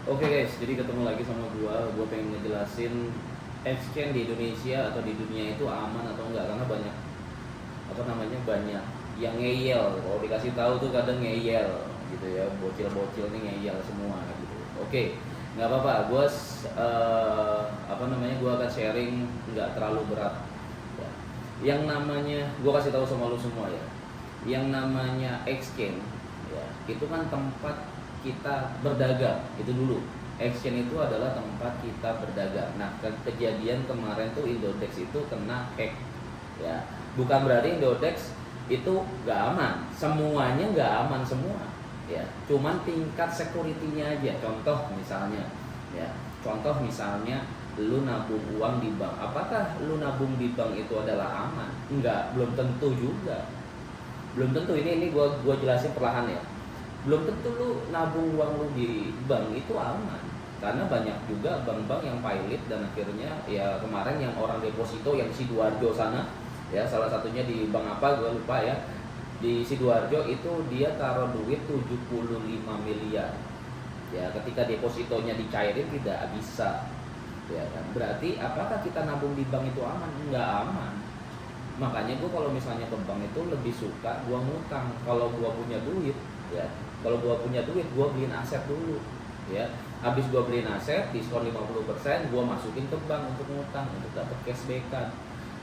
Oke guys, jadi ketemu lagi sama gua pengen ngejelasin exchange di Indonesia atau di dunia itu aman atau enggak, karena banyak banyak yang ngeyel. Kalau dikasih tahu tuh kadang ngeyel gitu ya, bocil-bocil nih ngeyel semua gitu. Oke, nggak apa-apa, gua akan sharing, nggak terlalu berat ya. Yang namanya, gua kasih tahu sama lu semua ya, yang namanya exchange ya, itu kan tempat kita berdagang. Itu dulu, exchange itu adalah tempat kita berdagang. Nah, kejadian kemarin tuh Indodex itu kena hack ya. Bukan berarti Indodex itu nggak aman, semuanya nggak aman semua ya, cuman tingkat security-nya aja. Contoh misalnya lu nabung uang di bank, apakah lu nabung di bank itu adalah aman? Enggak, belum tentu juga. Belum tentu. Ini gua jelasin perlahan ya. Belum tentu lu nabung uang lu di bank itu aman, karena banyak juga bank-bank yang pilot dan akhirnya ya, kemarin yang orang deposito yang Sidoarjo sana ya, salah satunya di bank apa gue lupa ya, di Sidoarjo itu dia taruh duit 75 miliar ya, ketika depositonya dicairin tidak bisa ya kan. Berarti apakah kita nabung di bank itu aman? Enggak aman. Makanya gue kalau misalnya ke bank itu lebih suka gue ngutang. Kalau gue punya duit ya, kalau gue punya duit gue beliin aset dulu ya. Habis gue beliin aset, diskon 50%, gue masukin ke bank untuk ngutang, untuk dapat cashback-an.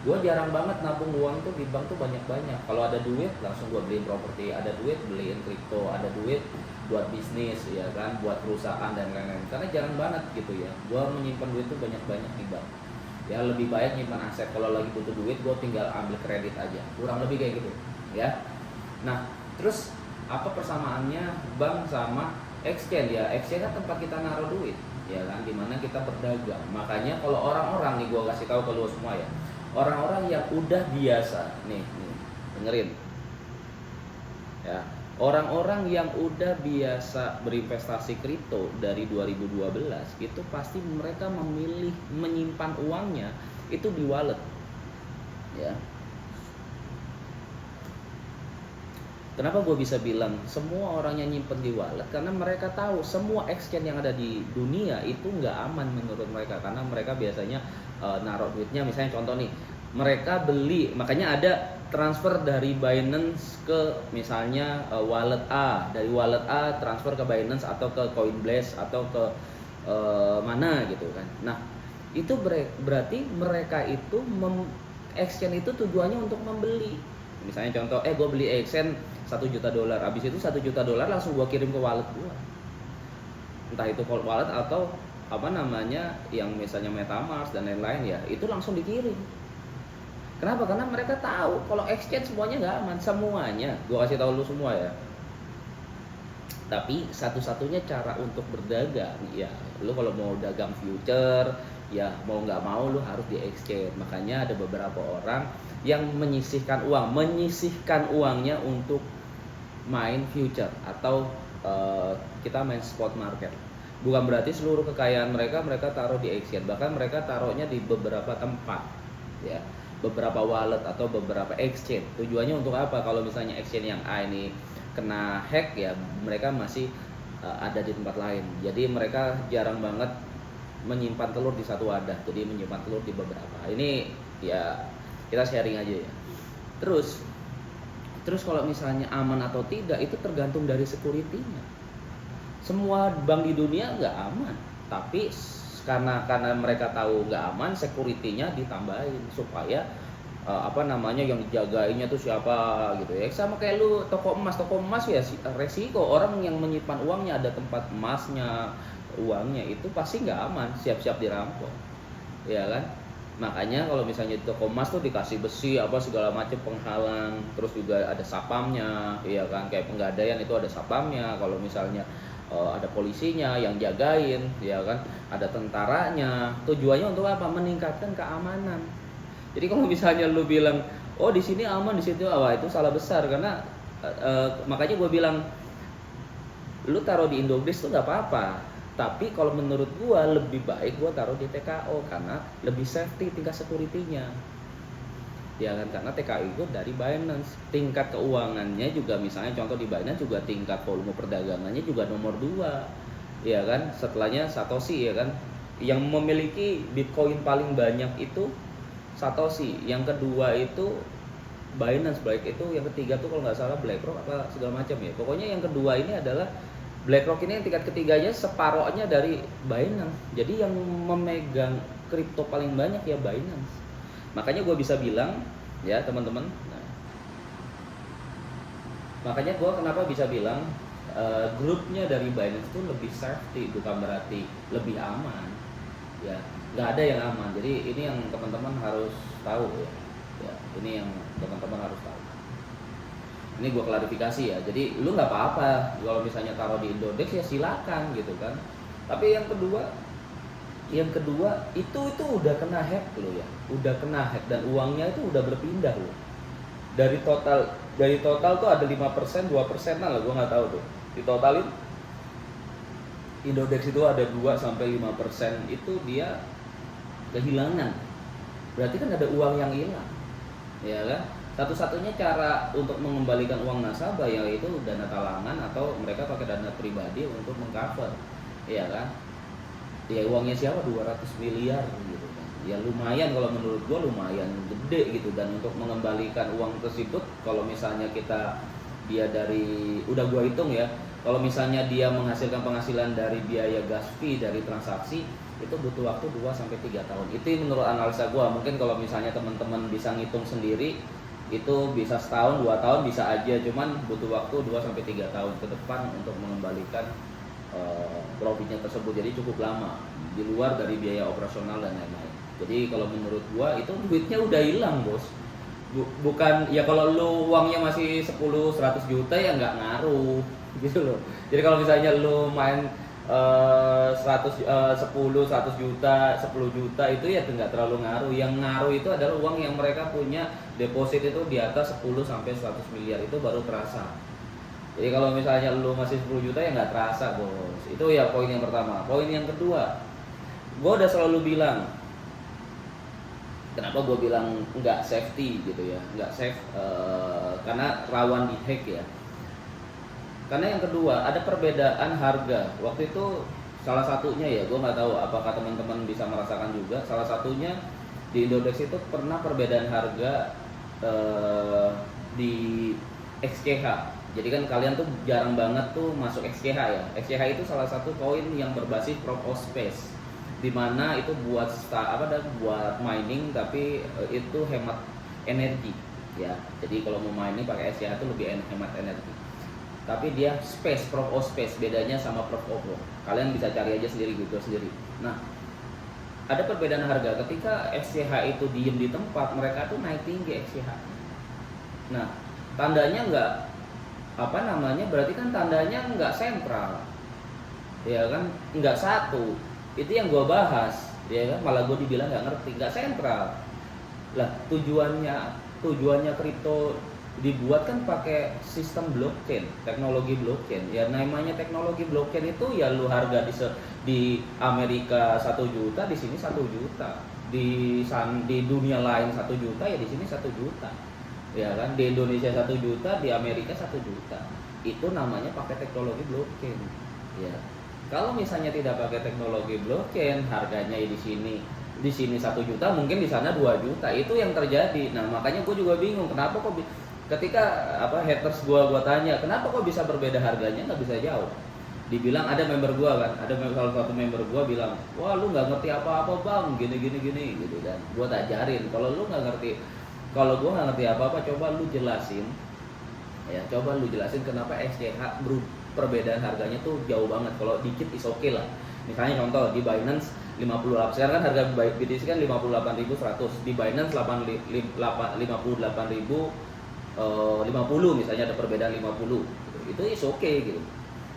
Gue jarang banget nabung uang tuh di bank tuh banyak-banyak. Kalau ada duit langsung gue beliin properti, ada duit beliin kripto, ada duit buat bisnis ya kan, buat perusahaan dan lain-lain. Karena jarang banget gitu ya, gue menyimpan duit tuh banyak-banyak di bank ya. Lebih baik nyimpan aset, kalau lagi butuh duit gue tinggal ambil kredit aja, kurang lebih kayak gitu ya. Nah, terus apa persamaannya bank sama exchange ya? Exchange kan tempat kita naruh duit ya kan, dimana kita berdagang. Makanya kalau orang-orang nih, gue kasih tahu ke lu semua ya, orang-orang yang udah biasa nih dengerin ya, orang-orang yang udah biasa berinvestasi kripto dari 2012 itu pasti mereka memilih menyimpan uangnya itu di wallet ya. Kenapa gue bisa bilang semua orang yang nyimpen di wallet? Karena mereka tahu semua exchange yang ada di dunia itu nggak aman menurut mereka, karena mereka biasanya naruh duitnya, misalnya contoh nih, mereka beli, makanya ada transfer dari Binance ke misalnya wallet A, dari wallet A transfer ke Binance atau ke Coinbase atau ke mana gitu kan. Nah, itu berarti mereka itu exchange itu tujuannya untuk membeli. Misalnya contoh, gue beli exchange $1 juta, habis itu $1 juta langsung gue kirim ke wallet gue, entah itu cold wallet atau apa namanya yang misalnya MetaMask dan lain-lain ya, itu langsung dikirim. Kenapa? Karena mereka tahu kalau exchange semuanya nggak aman, semuanya. Gue kasih tahu lu semua ya. Tapi satu-satunya cara untuk berdagang ya, lu kalau mau dagang future ya, mau nggak mau lu harus di exchange. Makanya ada beberapa orang yang menyisihkan uangnya untuk main future atau kita main spot market. Bukan berarti seluruh kekayaan mereka taruh di exchange, bahkan mereka taruhnya di beberapa tempat ya, beberapa wallet atau beberapa exchange. Tujuannya untuk apa? Kalau misalnya exchange yang A ini kena hack ya, mereka masih ada di tempat lain. Jadi mereka jarang banget menyimpan telur di satu wadah, jadi menyimpan telur di beberapa. Ini ya kita sharing aja ya. Terus kalau misalnya aman atau tidak itu tergantung dari security-nya. Semua bank di dunia nggak aman, tapi karena mereka tahu nggak aman, security-nya ditambahin supaya yang dijagainnya tuh siapa gitu ya. Sama kayak lu toko emas ya, resiko orang yang menyimpan uangnya ada tempat emasnya, uangnya itu pasti nggak aman, siap-siap dirampok ya kan. Makanya kalau misalnya di toko emas tuh dikasih besi apa segala macam penghalang, terus juga ada sapamnya ya kan, kayak Penggadaian itu ada sapamnya. Kalau misalnya ada polisinya yang jagain ya kan, ada tentaranya. Tujuannya untuk apa? Meningkatkan keamanan. Jadi kalau misalnya lu bilang oh di sini aman, di situ itu salah besar. Karena makanya gue bilang lu taruh di Indodex tuh nggak apa-apa, tapi kalau menurut gua lebih baik gua taruh di TKO karena lebih safety tingkat security-nya ya kan. Karena TKO itu dari Binance, tingkat keuangannya juga, misalnya contoh di Binance juga tingkat volume perdagangannya juga nomor 2 ya kan, setelahnya Satoshi, ya kan. Yang memiliki Bitcoin paling banyak itu Satoshi, yang kedua itu Binance, itu yang ketiga tuh kalau nggak salah BlackRock apa segala macam ya. Pokoknya yang kedua ini adalah BlackRock, ini yang tingkat ketiganya separohnya dari Binance. Jadi yang memegang kripto paling banyak ya Binance. Makanya gue bisa bilang ya teman-teman. Nah, makanya gue kenapa bisa bilang grupnya dari Binance itu lebih safety, bukan berarti lebih aman. Ya, nggak ada yang aman. Jadi ini yang teman-teman harus tahu ya. Ya, ini yang teman-teman harus tahu. Ini gue klarifikasi ya. Jadi lu nggak apa-apa kalau misalnya taruh di Indodex ya silakan gitu kan. Tapi yang kedua itu udah kena hack lo ya. Udah kena hack dan uangnya itu udah berpindah lo. Dari total tuh ada 5%, 2% lah, gue nggak tahu tuh. Ditotalin Indodex itu ada 2-5% itu dia kehilangan. Berarti kan ada uang yang hilang. Ya kan? Satu-satunya cara untuk mengembalikan uang nasabah yaitu dana talangan atau mereka pakai dana pribadi untuk mengcover, ya kan? Ya uangnya siapa 200 miliar gitu kan. Ya lumayan, kalau menurut gua lumayan gede gitu. Dan untuk mengembalikan uang tersebut, kalau misalnya dia dari, udah gua hitung ya, kalau misalnya dia menghasilkan penghasilan dari biaya gas fee dari transaksi, itu butuh waktu 2-3 tahun. Itu menurut analisa gua. Mungkin kalau misalnya teman-teman bisa ngitung sendiri, itu bisa setahun, 2 tahun bisa aja, cuman butuh waktu 2-3 tahun ke depan untuk mengembalikan profitnya tersebut. Jadi cukup lama, di luar dari biaya operasional dan lain-lain. Jadi kalau menurut gua itu duitnya udah hilang, bos. Bukan ya, kalau lu uangnya masih 10-100 juta ya nggak ngaruh gitu loh. Jadi kalau misalnya lu main 100 juta, 10 juta itu ya nggak terlalu ngaruh. Yang ngaruh itu adalah uang yang mereka punya deposit itu di atas 10-100 miliar, itu baru terasa. Jadi kalau misalnya lu masih 10 juta ya nggak terasa, bos. Itu ya poin yang pertama. Poin yang kedua, gue udah selalu bilang, kenapa gue bilang nggak safety gitu ya, nggak safe, karena rawan di hack ya. Karena yang kedua ada perbedaan harga. Waktu itu salah satunya ya, gue nggak tahu apakah teman-teman bisa merasakan juga. Salah satunya di Indodex itu pernah perbedaan harga di XCH. Jadi kan kalian tuh jarang banget tuh masuk XCH ya. XCH itu salah satu koin yang berbasis proof of space, dimana itu buat buat mining, tapi itu hemat energi ya. Jadi kalau mau mining pakai XCH itu lebih hemat energi. Tapi dia proof of space, bedanya sama proof of work. Kalian bisa cari aja sendiri, Google sendiri. Nah, ada perbedaan harga. Ketika XCH itu diem di tempat, mereka tuh naik tinggi XCH. Nah, tandanya berarti kan tandanya nggak sentral, ya kan? Nggak satu. Itu yang gue bahas, ya kan? Malah gue dibilang nggak ngerti, nggak sentral. Lah, tujuannya kripto dibuat kan pakai sistem blockchain, teknologi blockchain. Ya namanya teknologi blockchain itu ya lu harga di Amerika 1 juta, di sini 1 juta. Di dunia lain 1 juta, ya di sini 1 juta. Ya kan? Di Indonesia 1 juta, di Amerika 1 juta. Itu namanya pakai teknologi blockchain. Ya. Kalau misalnya tidak pakai teknologi blockchain, harganya ya di sini 1 juta, mungkin di sana 2 juta. Itu yang terjadi. Nah, makanya gue juga bingung kenapa kok ketika haters gua tanya kenapa kok bisa berbeda harganya, nggak bisa jauh. Dibilang ada member gua kan, salah satu member gua bilang, wah lu nggak ngerti apa-apa bang, gini gitu kan. Gua tajarin, kalau gua nggak ngerti apa-apa, coba lu jelasin kenapa XCH perbedaan harganya tuh jauh banget. Kalau dikit is okay lah. Misalnya contoh di Binance 58, sekarang kan harga BTC kan 58.100, di Binance 50 misalnya, ada perbedaan 50, itu is okay gitu.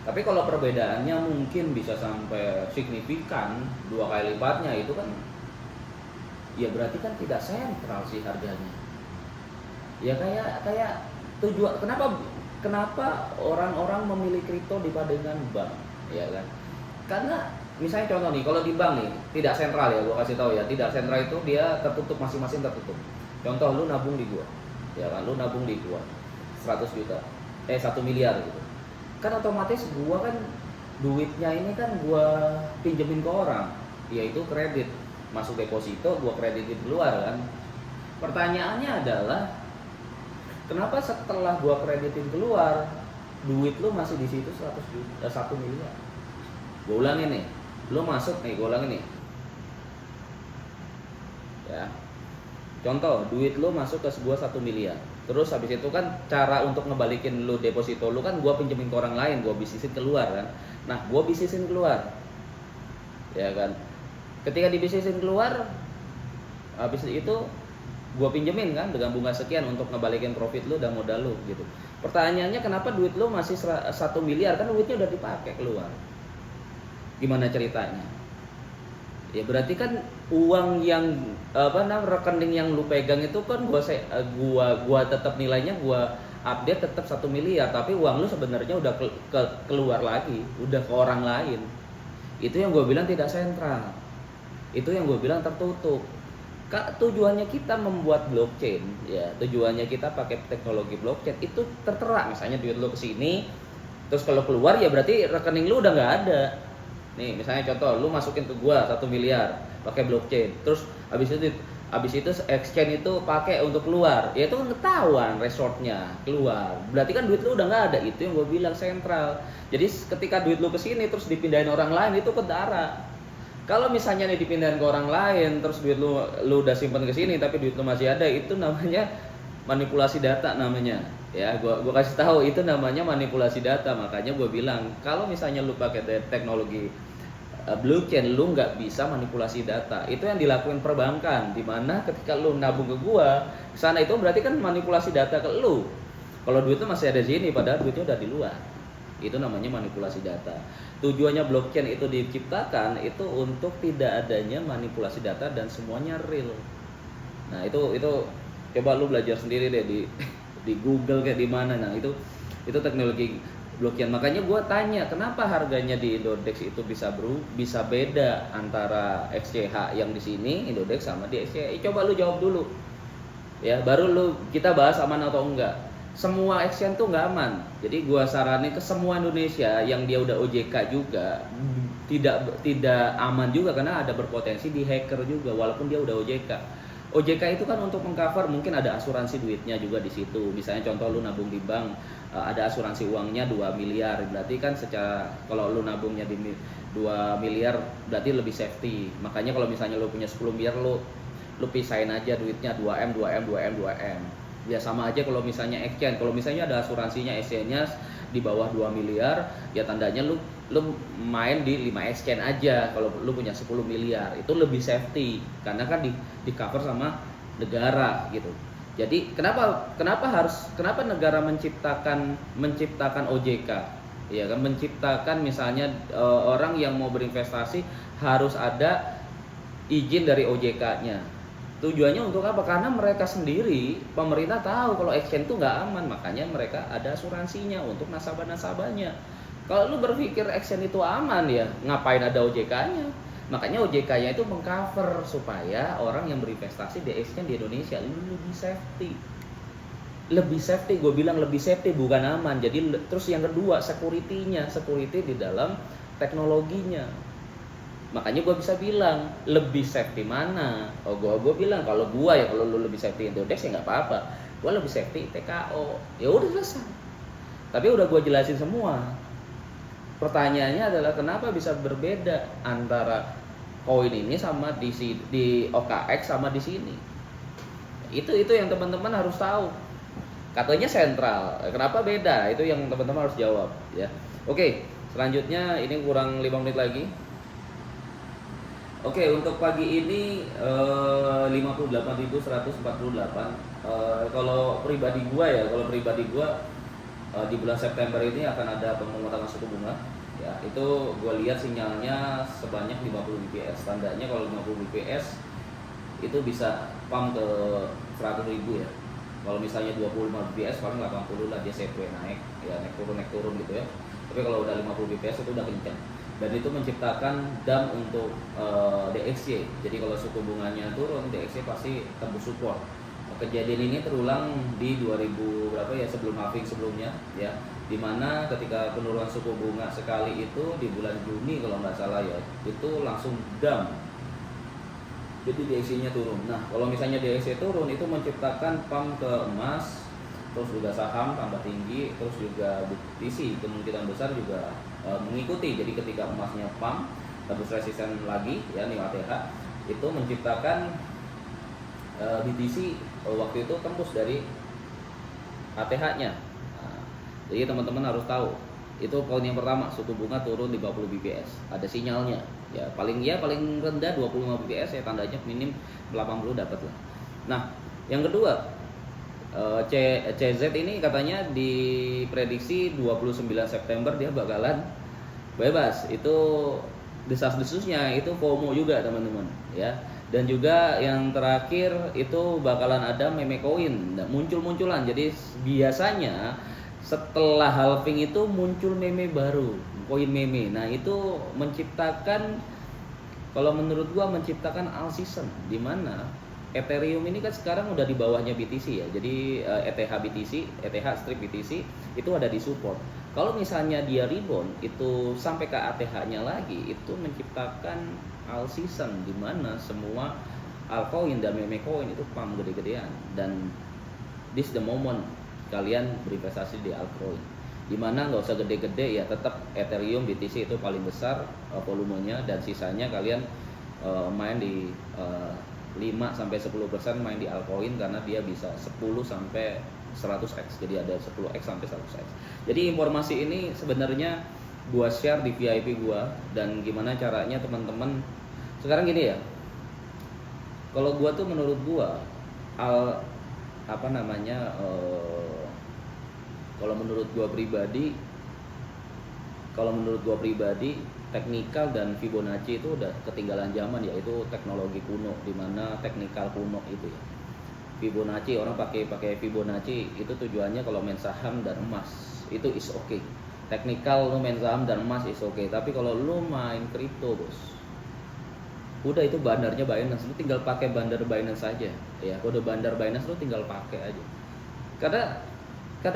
Tapi kalau perbedaannya mungkin bisa sampai signifikan 2 kali lipatnya, itu kan ya berarti kan tidak sentral sih harganya. Ya kayak tujuan kenapa orang-orang memilih kripto dibandingkan bank, ya kan? Karena misalnya contoh nih, kalau di bank nih tidak sentral ya, gua kasih tahu ya, tidak sentral itu dia tertutup, masing-masing tertutup. Contoh lu nabung di gua, ya kan, lu nabung di gua 100 juta 1 miliar gitu kan, otomatis gua kan duitnya ini kan gua pinjemin ke orang, yaitu kredit, masuk deposito gua kreditin keluar kan. Pertanyaannya adalah kenapa setelah gua kreditin keluar duit lu masih di situ 1 miliar. Gua ulangin nih, lu masuk nih, gua ulangin nih ya, contoh duit lu masuk ke sebuah 1 miliar, terus habis itu kan cara untuk ngebalikin lu deposito lu kan gua pinjemin ke orang lain, gua bisnisin keluar kan. Nah gua bisnisin keluar ya kan, ketika dibisnisin keluar habis itu gua pinjemin kan dengan bunga sekian untuk ngebalikin profit lu dan modal lu gitu. Pertanyaannya kenapa duit lu masih 1 miliar, kan duitnya udah dipakai keluar, gimana ceritanya? Ya berarti kan uang yang rekening yang lu pegang itu kan gua tetap nilainya gua update tetap 1 miliar, tapi uang lu sebenarnya udah keluar lagi, udah ke orang lain. Itu yang gua bilang tidak sentral, itu yang gua bilang tertutup. Tujuannya kita membuat blockchain ya, tujuannya kita pakai teknologi blockchain itu tertera, misalnya duit lu kesini terus kalau keluar ya berarti rekening lu udah nggak ada. Nih misalnya contoh, lu masukin ke gua 1 miliar pakai blockchain, terus habis itu exchange itu pakai untuk keluar, ya itu kan ketahuan resortnya keluar, berarti kan duit lu udah nggak ada. Itu yang gua bilang sentral. Jadi ketika duit lu kesini terus dipindahin orang lain itu ke darah. Kalau misalnya nih dipindahin ke orang lain terus duit lu udah simpen ke sini tapi duit lu masih ada, itu namanya manipulasi data namanya. Ya, gua kasih tahu itu namanya manipulasi data. Makanya gua bilang kalau misalnya lu pakai teknologi blockchain lu nggak bisa manipulasi data. Itu yang dilakukan perbankan, dimana ketika lu nabung ke gua sana itu berarti kan manipulasi data ke lu. Kalau duitnya masih ada di sini padahal duitnya udah di luar. Itu namanya manipulasi data. Tujuannya blockchain itu diciptakan itu untuk tidak adanya manipulasi data dan semuanya real. Nah, itu coba lu belajar sendiri deh di Google kayak di mana. Nah, itu teknologi blockchain. Makanya gue tanya kenapa harganya di Indodex itu bisa beda antara XCH yang di sini Indodex sama di XCH. Coba lu jawab dulu ya, baru kita bahas aman atau enggak. Semua exchange tuh nggak aman, jadi gue saranin ke semua Indonesia yang dia udah OJK juga tidak aman juga, karena ada berpotensi di hacker juga walaupun dia udah OJK. OJK itu kan untuk mengcover mungkin ada asuransi duitnya juga di situ. Misalnya contoh lu nabung di bank, ada asuransi uangnya 2 miliar. Berarti kan secara kalau lu nabungnya di 2 miliar berarti lebih safety. Makanya kalau misalnya lu punya 10 miliar lu pisahin aja duitnya 2M, 2M, 2M, 2M. Ya sama aja kalau misalnya exchange. Kalau misalnya ada asuransinya exchange-nya di bawah 2 miliar, ya tandanya lu main di 5 exchange aja. Kalau lu punya 10 miliar itu lebih safety karena kan di cover sama negara gitu. Jadi kenapa negara menciptakan OJK? Ya kan, menciptakan misalnya orang yang mau berinvestasi harus ada izin dari OJK-nya. Tujuannya untuk apa? Karena mereka sendiri, pemerintah tahu kalau exchange itu nggak aman, makanya mereka ada asuransinya untuk nasabah-nasabahnya. Kalau lu berpikir exchange itu aman, ya ngapain ada OJK-nya? Makanya OJK-nya itu mengcover supaya orang yang berinvestasi di exchange di Indonesia lebih safety. Lebih safety, gue bilang lebih safety bukan aman. Jadi terus yang kedua security di dalam teknologinya. Makanya gue bisa bilang lebih safety mana? Oh gue bilang kalau lu lebih safety Indodex ya nggak apa-apa. Gue lebih safety TKO. Ya udah selesai. Tapi udah gue jelasin semua. Pertanyaannya adalah kenapa bisa berbeda antara koin ini sama di OKX sama di sini? Itu yang teman-teman harus tahu. Katanya sentral. Kenapa beda? Itu yang teman-teman harus jawab. Ya. Oke. Selanjutnya ini kurang 5 menit lagi. Oke, untuk pagi ini 58.148. Kalau pribadi gua di bulan September ini akan ada pemungutan suku bunga. Ya, itu gua lihat sinyalnya sebanyak 50 bps. Tandanya kalau 50 bps itu bisa pump ke 100.000 ya. Kalau misalnya 25 bps paling 80 lah dia sideways naik turun gitu ya. Tapi kalau udah 50 bps itu udah kencang. Dan itu menciptakan dam untuk DXY. Jadi kalau suku bunganya turun, DXY pasti tembus support. Kejadian ini terulang di 2000 berapa ya, sebelum halving sebelumnya ya, dimana ketika penurunan suku bunga sekali itu di bulan Juni kalau nggak salah ya, itu langsung dump, jadi DXY-nya turun. Nah kalau misalnya DXY turun itu menciptakan pump ke emas, terus juga saham tambah tinggi, terus juga BTC kemungkinan besar juga mengikuti. Jadi ketika emasnya pump tembus resisten lagi ya, nih ATH itu menciptakan BTC waktu itu tembus dari ATH-nya. Nah, jadi teman-teman harus tahu, itu poin yang pertama, suku bunga turun di 50 bps, ada sinyalnya ya, paling rendah 25 bps ya, tandanya minim 80 dapat lah. Nah yang kedua, CZ ini katanya diprediksi 29 September dia bakalan bebas. Itu desas-desusnya itu FOMO juga teman-teman ya. Dan juga yang terakhir itu bakalan ada meme coin muncul-munculan. Jadi biasanya setelah halving itu muncul meme baru, koin meme. Nah itu menciptakan, kalau menurut gua menciptakan all season, di mana Ethereum ini kan sekarang udah di bawahnya BTC ya. Jadi ETH BTC, ETH strip BTC itu ada di support. Kalau misalnya dia rebound itu sampai ke ATH-nya lagi, itu menciptakan all season, di mana semua altcoin dan meme coin itu pump gede-gedean. Dan this the moment kalian berinvestasi di altcoin, dimana nggak usah gede-gede ya, tetap Ethereum BTC itu paling besar volumenya, dan sisanya kalian main di 5-10% main di altcoin, karena dia bisa 10-100x, jadi ada 10x sampai 100x. Jadi informasi ini sebenarnya gua share di VIP gua, dan gimana caranya teman-teman sekarang gini ya. Kalau gua tuh menurut gua kalau menurut gua pribadi teknikal dan Fibonacci itu udah ketinggalan zaman ya, itu teknologi kuno, dimana teknikal kuno itu ya. Fibonacci, orang pakai Fibonacci itu tujuannya kalau main saham dan emas itu is okay. Teknikal lu main saham dan emas is okay, tapi kalau lu main kripto bos, udah itu bandarnya Binance, lu tinggal pakai bandar Binance aja ya, kode bandar Binance lu tinggal pakai aja, karena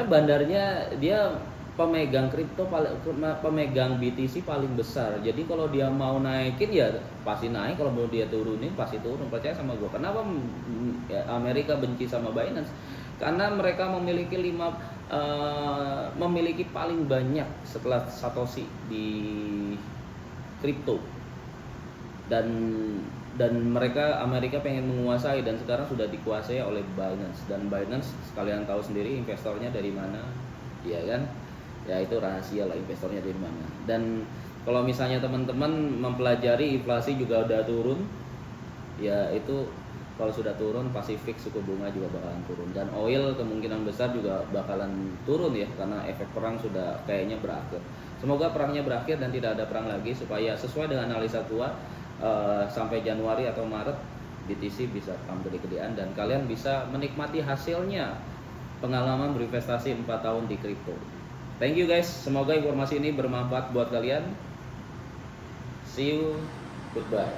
bandarnya dia pemegang kripto, pemegang BTC paling besar. Jadi kalau dia mau naikin ya pasti naik, kalau mau dia turunin pasti turun, percaya sama gue. Kenapa Amerika benci sama Binance? Karena mereka memiliki paling banyak setelah Satoshi di kripto, dan Amerika pengen menguasai, dan sekarang sudah dikuasai oleh Binance. Dan Binance sekalian tahu sendiri investornya dari mana, ya kan? Ya itu rahasia lah investornya dari mana. Dan kalau misalnya teman-teman mempelajari inflasi juga udah turun, ya itu kalau sudah turun pasti fix suku bunga juga bakalan turun, dan oil kemungkinan besar juga bakalan turun ya, karena efek perang sudah kayaknya berakhir. Semoga perangnya berakhir dan tidak ada perang lagi, supaya sesuai dengan analisa gua sampai Januari atau Maret BTC bisa pump gede-gedean, dan kalian bisa menikmati hasilnya pengalaman berinvestasi 4 tahun di kripto. Thank you guys, semoga informasi ini bermanfaat buat kalian. See you, goodbye.